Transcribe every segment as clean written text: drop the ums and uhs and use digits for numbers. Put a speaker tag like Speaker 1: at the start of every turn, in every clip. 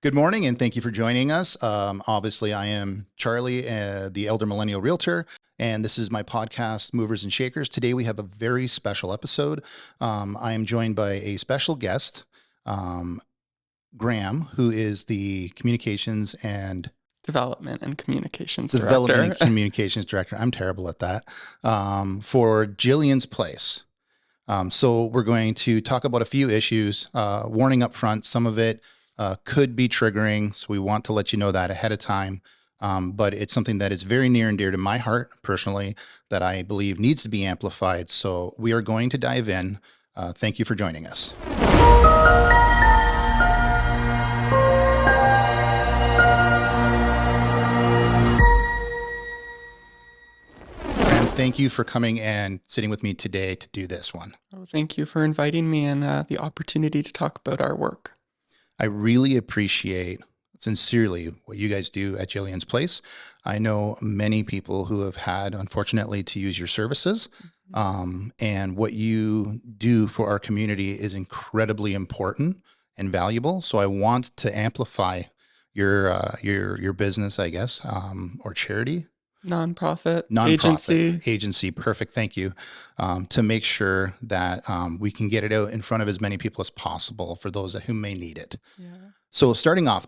Speaker 1: Good morning, and thank you for joining us. Obviously, I am Charlie, the Elder Millennial Realtor, and this is my podcast, Movers and Shakers. Today, we have a very special episode. I am joined by a special guest, um, Graeme, who is the Communications and
Speaker 2: Development and Communications
Speaker 1: Development and
Speaker 2: Director.
Speaker 1: Communications Director. I'm terrible at that. For Gillian's Place. So we're going to talk about a few issues. Warning up front, some of it could be triggering, so we want to let you know that ahead of time. But it's something that is very near and dear to my heart personally that I believe needs to be amplified. So we are going to dive in. Thank you for joining us. And thank you for coming and sitting with me today to do this one.
Speaker 2: Oh, thank you for inviting me and the opportunity to talk about our work.
Speaker 1: I really appreciate sincerely what you guys do at Gillian's Place. I know many people who have had, unfortunately, to use your services. And what you do for our community is incredibly important and valuable. So I want to amplify your business, I guess, or charity.
Speaker 2: Nonprofit
Speaker 1: Agency. Perfect. Thank you. To make sure that we can get it out in front of as many people as possible for those who may need it.
Speaker 2: Yeah.
Speaker 1: So starting off,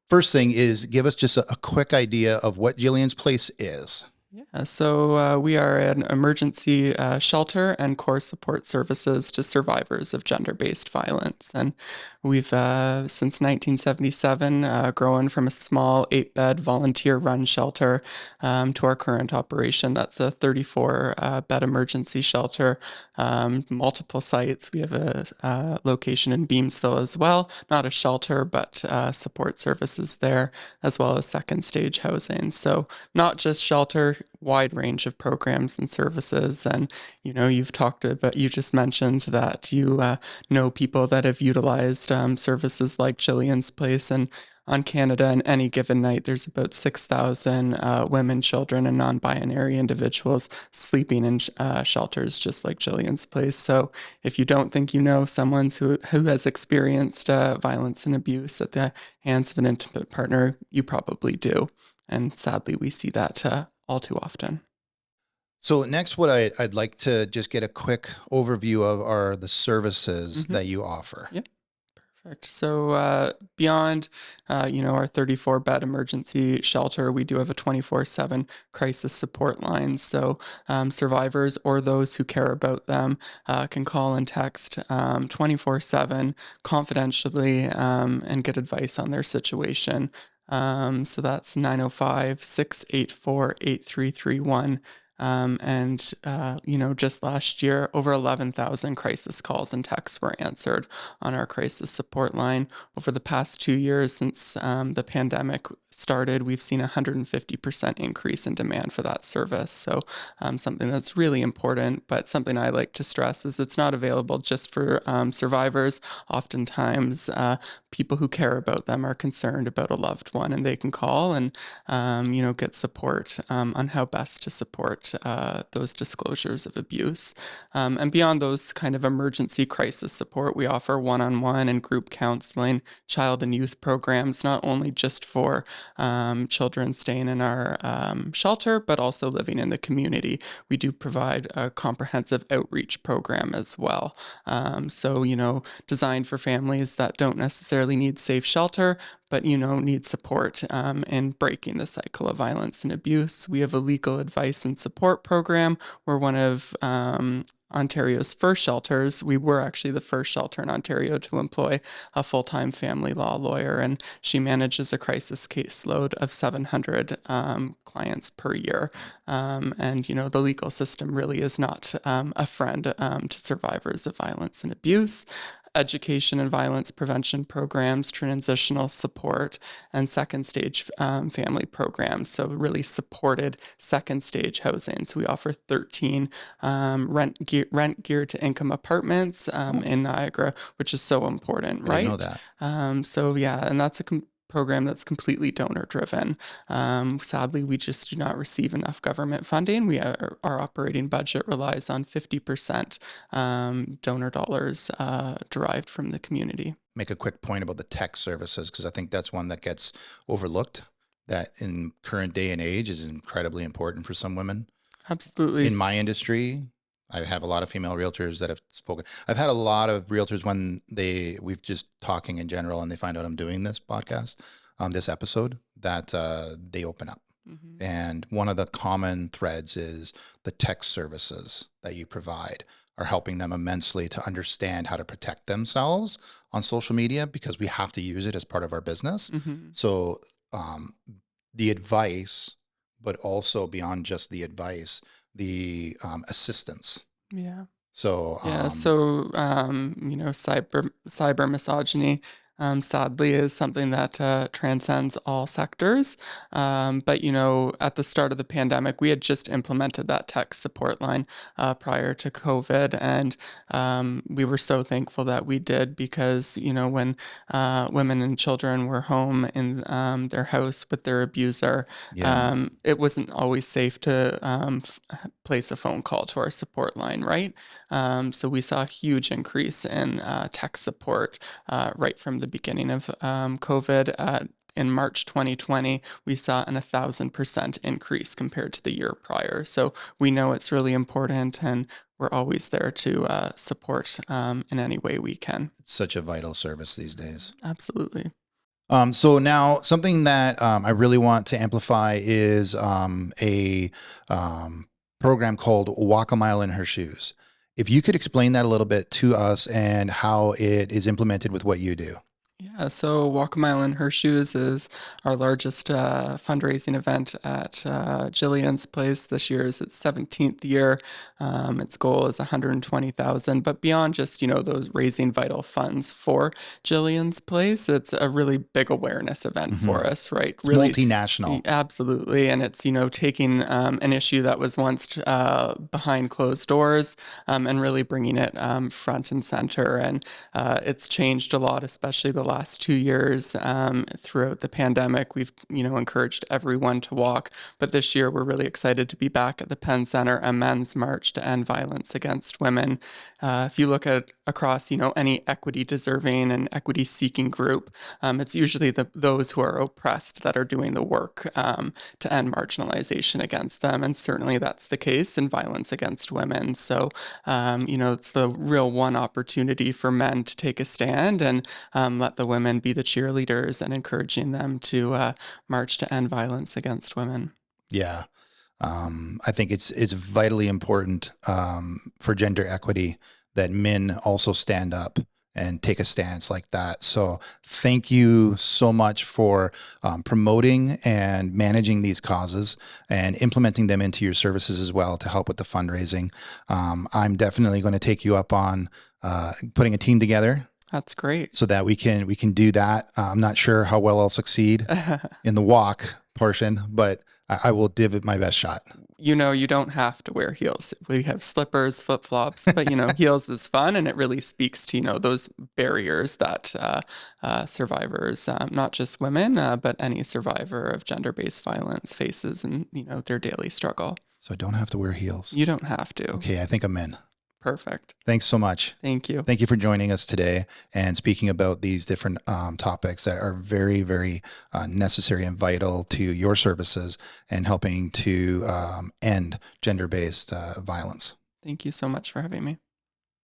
Speaker 1: first thing is give us just a quick idea of what Gillian's Place is.
Speaker 2: Yeah, so we are an emergency shelter and core support services to survivors of gender-based violence. And we've, since 1977, grown from a small 8-bed volunteer-run shelter to our current operation. That's a 34-bed emergency shelter, multiple sites. We have a location in Beamsville as well, not a shelter, but support services there, as well as second stage housing. So not just shelter, wide range of programs and services. And, you've talked about, you just mentioned that you know people that have utilized services like Gillian's Place. And on Canada, on any given night, there's about 6,000 women, children, and non-binary individuals sleeping in shelters just like Gillian's Place. So if you don't think you know someone who has experienced violence and abuse at the hands of an intimate partner, you probably do. And sadly, we see that all too often.
Speaker 1: So next, what I'd like to just get a quick overview of are the services that you offer.
Speaker 2: Yeah. Perfect. So beyond, our 34-bed emergency shelter, we do have a 24/7 crisis support line. So survivors or those who care about them can call and text 24/7 confidentially and get advice on their situation. So that's 905-684-8331. Just last year, over 11,000 crisis calls and texts were answered on our crisis support line. Over the past 2 years since the pandemic started, we've seen a 150% increase in demand for that service. So something that's really important, but something I like to stress is it's not available just for survivors. Oftentimes, people who care about them are concerned about a loved one, and they can call and, get support on how best to support those disclosures of abuse. And beyond those kind of emergency crisis support, we offer one-on-one and group counseling, child and youth programs, not only just for children staying in our shelter, but also living in the community. We do provide a comprehensive outreach program as well. Designed for families that don't necessarily need safe shelter, but need support in breaking the cycle of violence and abuse. We have a legal advice and support program. We're one of Ontario's first shelters. We were actually the first shelter in Ontario to employ a full-time family law lawyer, and she manages a crisis caseload of 700 clients per year. The legal system really is not a friend to survivors of violence and abuse. Education and violence prevention programs, transitional support, and second stage family programs. So really supported second stage housing. So we offer 13 rent geared to income apartments in Niagara, which is so important, right?
Speaker 1: I didn't know that.
Speaker 2: And that's a program that's completely donor driven. Sadly, we just do not receive enough government funding. Our operating budget relies on 50% donor dollars derived from the community.
Speaker 1: make a quick point about the tech services, because I think that's one that gets overlooked, that in current day and age is incredibly important for some women.
Speaker 2: Absolutely.
Speaker 1: In my industry, I have a lot of female realtors that have spoken. I've had a lot of realtors when we've just talking in general and they find out I'm doing this podcast, this episode, that they open up.
Speaker 2: Mhm.
Speaker 1: And one of the common threads is the tech services that you provide are helping them immensely to understand how to protect themselves on social media, because we have to use it as part of our business.
Speaker 2: Mhm.
Speaker 1: So the advice, but also beyond just the advice, the assistance.
Speaker 2: Yeah.
Speaker 1: So
Speaker 2: Yeah, so cyber misogyny, sadly, is something that transcends all sectors. But at the start of the pandemic, we had just implemented that tech support line prior to COVID, and we were so thankful that we did, because when women and children were home in their house with their abuser,
Speaker 1: yeah,
Speaker 2: it wasn't always safe to place a phone call to our support line, right? So we saw a huge increase in tech support right from the beginning of COVID. In March 2020, we saw an 1,000% increase compared to the year prior. So we know it's really important, and we're always there to support in any way we can.
Speaker 1: it's such a vital service these days.
Speaker 2: Absolutely.
Speaker 1: So now something that I really want to amplify is a program called Walk a Mile in Her Shoes. If you could explain that a little bit to us and how it is implemented with what you do.
Speaker 2: Yeah, so Walk a Mile in Her Shoes is our largest fundraising event at Gillian's place. This year is its 17th year. Its goal is 120,000, but beyond just those raising vital funds for Gillian's place, it's a really big awareness event for us, right?
Speaker 1: It's
Speaker 2: Really,
Speaker 1: multinational.
Speaker 2: absolutely, and it's taking an issue that was once behind closed doors and really bringing it front and center. And it's changed a lot, especially the last 2 years. Throughout the pandemic, we've encouraged everyone to walk, but this year we're really excited to be back at the Penn Center, a men's march to end violence against women. If you look at across any equity deserving and equity seeking group, it's usually those who are oppressed that are doing the work to end marginalization against them, and certainly that's the case in violence against women. So it's the real one opportunity for men to take a stand and let the women be the cheerleaders, and encouraging them to march to end violence against women.
Speaker 1: Yeah. I think it's vitally important for gender equity that men also stand up and take a stance like that. So thank you so much for promoting and managing these causes and implementing them into your services as well to help with the fundraising. I'm definitely going to take you up on putting a team together.
Speaker 2: That's great.
Speaker 1: So that we can do that. I'm not sure how well I'll succeed in the walk portion, but I will give it my best shot.
Speaker 2: You don't have to wear heels. We have slippers, flip-flops, but heels is fun, and it really speaks to those barriers that survivors, not just women, but any survivor of gender-based violence faces in their daily struggle.
Speaker 1: So I don't have to wear heels.
Speaker 2: You don't have to.
Speaker 1: Okay, I think I'm in.
Speaker 2: Perfect.
Speaker 1: Thanks so much.
Speaker 2: Thank you.
Speaker 1: Thank you for joining us today and speaking about these different topics that are very, very necessary and vital to your services and helping to end gender-based violence.
Speaker 2: Thank you so much for having me.